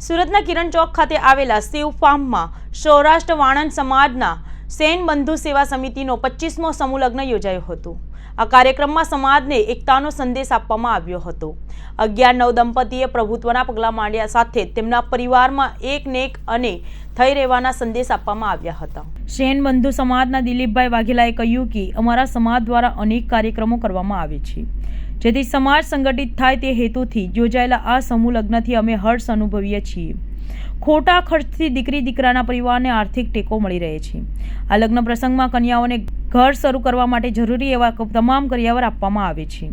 સુરતના કિરણ ચોક ખાતે આવેલા શિવ ફાર્મમાં સૌરાષ્ટ્ર વાણંદ સમાજના સેન બંધુ સેવા સમિતિનો 25મો સમૂહ લગ્ન યોજાયો હતો। આ કાર્યક્રમમાં સમાજને એકતાનો સંદેશ આપવામાં આવ્યો હતો। 11 નવ દંપતીએ પ્રભુત્વના પગલાં માંડ્યા સાથે તેમના પરિવારમાં એક નેક અને થઈ રહેવાના સંદેશ આપવામાં આવ્યા હતા। સેન બંધુ સમાજના દિલીપભાઈ વાઘેલાએ કહ્યું કે અમારા સમાજ દ્વારા અનેક કાર્યક્રમો કરવામાં આવે છે, જેથી સમાજ સંગઠિત થાય તે હેતુથી યોજાયેલા આ સમૂહ લગ્નથી અમે હર્ષ અનુભવીએ છીએ। ખોટા ખર્ચથી દીકરી દીકરાના પરિવારને આર્થિક ટેકો મળી રહે છે। આ લગ્ન પ્રસંગમાં કન્યાઓને ઘર શરૂ કરવા માટે જરૂરી એવા તમામ કરિયાવર આપવામાં આવે છે।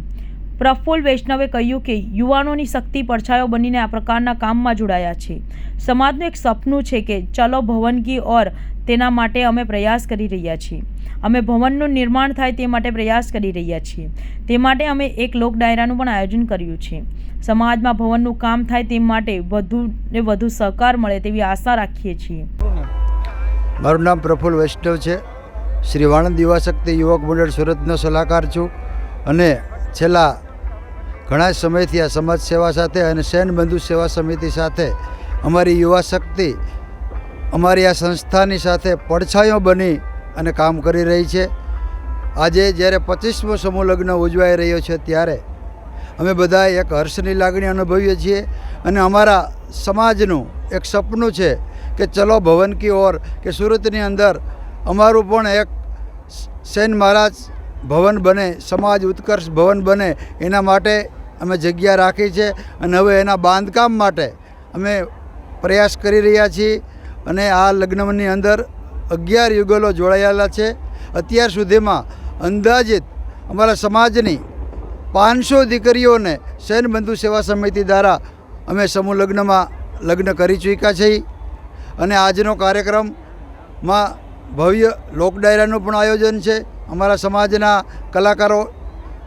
પ્રફુલ્લ વૈષ્ણવે કહ્યું કે યુવાનોની શક્તિ પડછાયો બનીને આ પ્રકારના કામમાં જોડાયા છે। સમાજનું એક સપનું છે કે ચલો ભવન કી ઓર, તેના માટે અમે પ્રયાસ કરી રહ્યા છીએ। અમે ભવનનું નિર્માણ થાય તે માટે પ્રયાસ કરી રહ્યા છીએ। તે માટે અમે એક લોક ડાયરાનું પણ આયોજન કર્યું છે। સમાજમાં ભવનનું કામ થાય તે માટે વધુને વધુ સહકાર મળે તેવી આશા રાખીએ છીએ। મારું નામ પ્રફુલ્લ વૈષ્ણવ છે। શ્રી વાણંદ યુવા શક્તિ યુવક મંડળ સુરતનો સલાહકાર છું અને છેલ્લા ઘણા સમયથી આ સમાજ સેવા સાથે અને સેન બંધુ સેવા સમિતિ સાથે અમારી યુવા શક્તિ અમારી આ સંસ્થાની સાથે પડછાયો બની અને કામ કરી રહી છે। આજે જ્યારે 25મો સમૂહ લગ્ન ઉજવાઈ રહ્યો છે ત્યારે અમે બધા એક હર્ષની લાગણી અનુભવીએ છીએ અને અમારા સમાજનું એક સપનું છે કે ચલો ભવન કી ઓર, કે સુરતની અંદર અમારું પણ એક સેન મહારાજ ભવન બને, સમાજ ઉત્કર્ષ ભવન બને, એના માટે અમે જગ્યા રાખી છે અને હવે એના બાંધકામ માટે અમે પ્રયાસ કરી રહ્યા છીએ। અને આ લગ્નની અંદર 11 યુગલો જોડાયેલા છે। અત્યાર સુધીમાં અંદાજિત અમારા સમાજની 500 દીકરીઓને સેન બંધુ સેવા સમિતિ દ્વારા અમે સમૂહ લગ્નમાં લગ્ન કરી ચૂક્યા છીએ અને આજનો કાર્યક્રમમાં ભવ્ય લોક ડાયરાનું પણ આયોજન છે। અમારા સમાજના કલાકારો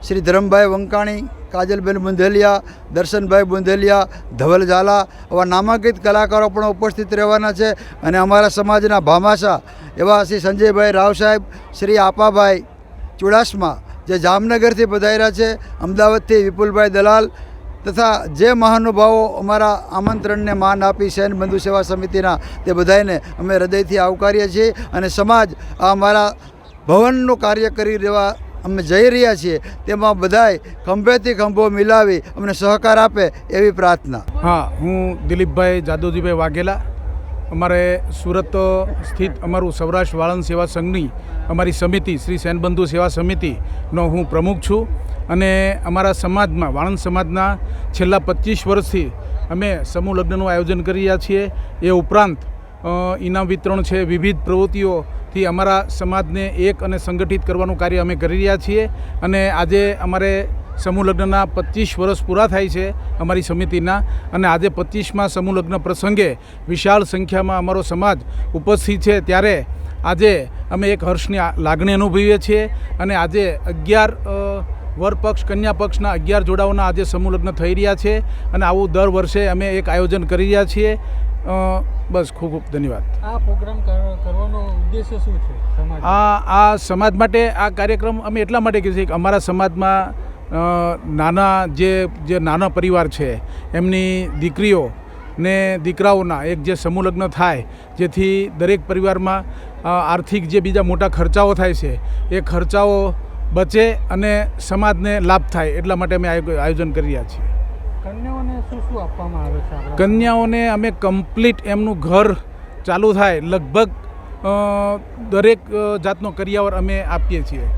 શ્રી ધરમભાઈ વંકાણી, કાજલબેન બુંધેલિયા, દર્શનભાઈ બુંધેલિયા, ધવલ ઝાલા આવા નામાંકિત કલાકારો પણ ઉપસ્થિત રહેવાના છે અને અમારા સમાજના ભામાશા એવા શ્રી સંજયભાઈ રાવ સાહેબ, શ્રી આપાભાઈ ચુડાસમા જે જામનગરથી પધાર્યા છે, અમદાવાદથી વિપુલભાઈ દલાલ તથા જે મહાનુભાવો અમારા આમંત્રણને માન આપી સેન બંધુ સેવા સમિતિના, તે બધાને અમે હૃદયથી આવકારીએ છીએ અને સમાજ આ અમારા ભવનનું કાર્ય કરી રહેવા અમે જઈ રહ્યા છીએ તેમાં બધાય ખંભેથી ખંભો મિલાવી અમને સહકાર આપે એવી પ્રાર્થના। હા, હું દિલીપભાઈ જાદવજીભાઈ વાઘેલા, અમારે સુરત સ્થિત અમારું સૌરાષ્ટ્ર વાણંદ સેવા સંઘની અમારી સમિતિ શ્રી સેન બંધુ સેવા સમિતિનો હું પ્રમુખ છું અને અમારા સમાજમાં વાણંદ સમાજના છેલ્લા 25 વર્ષથી અમે સમૂહ લગ્નનું આયોજન કરી રહ્યા છીએ। એ ઉપરાંત ઇનામ વિતરણ છે, વિવિધ પ્રવૃત્તિઓથી અમારા સમાજને એક અને સંગઠિત કરવાનું કાર્ય અમે કરી રહ્યા છીએ અને આજે અમારે સમૂહ લગ્નના 25 વર્ષ પૂરા થાય છે અમારી સમિતિના અને આજે 25મા સમૂહ લગ્ન પ્રસંગે વિશાળ સંખ્યામાં અમારો સમાજ ઉપસ્થિત છે ત્યારે આજે અમે એક હર્ષની લાગણી અનુભવીએ છીએ અને આજે 11 વર પક્ષ કન્યા પક્ષના 11 જોડાઓના આજે સમૂહ લગ્ન થઈ રહ્યા છે અને આવું દર વર્ષે અમે એક આયોજન કરી રહ્યા છીએ। બસ, ખૂબ ખૂબ ધન્યવાદ। આ પ્રોગ્રામ કરવાનો ઉદ્દેશ્ય શું છે? આ સમાજ માટે આ કાર્યક્રમ અમે એટલા માટે કરીએ છીએ કે અમારા સમાજમાં નાના જે નાના પરિવાર છે એમની દીકરીઓ ને દીકરાઓના એક જે સમૂહ લગ્ન થાય, જેથી દરેક પરિવારમાં આર્થિક જે બીજા મોટા ખર્ચાઓ થાય છે એ ખર્ચાઓ બચે અને સમાજને લાભ થાય, એટલા માટે અમે આયોજન કરી રહ્યા છીએ। કન્યાઓને શું શું આપવામાં આવે છે? કન્યાઓને અમે કમ્પ્લીટ એમનું ઘર ચાલુ થાય લગભગ દરેક જાતનો કરિયાવર અમે આપીએ છીએ।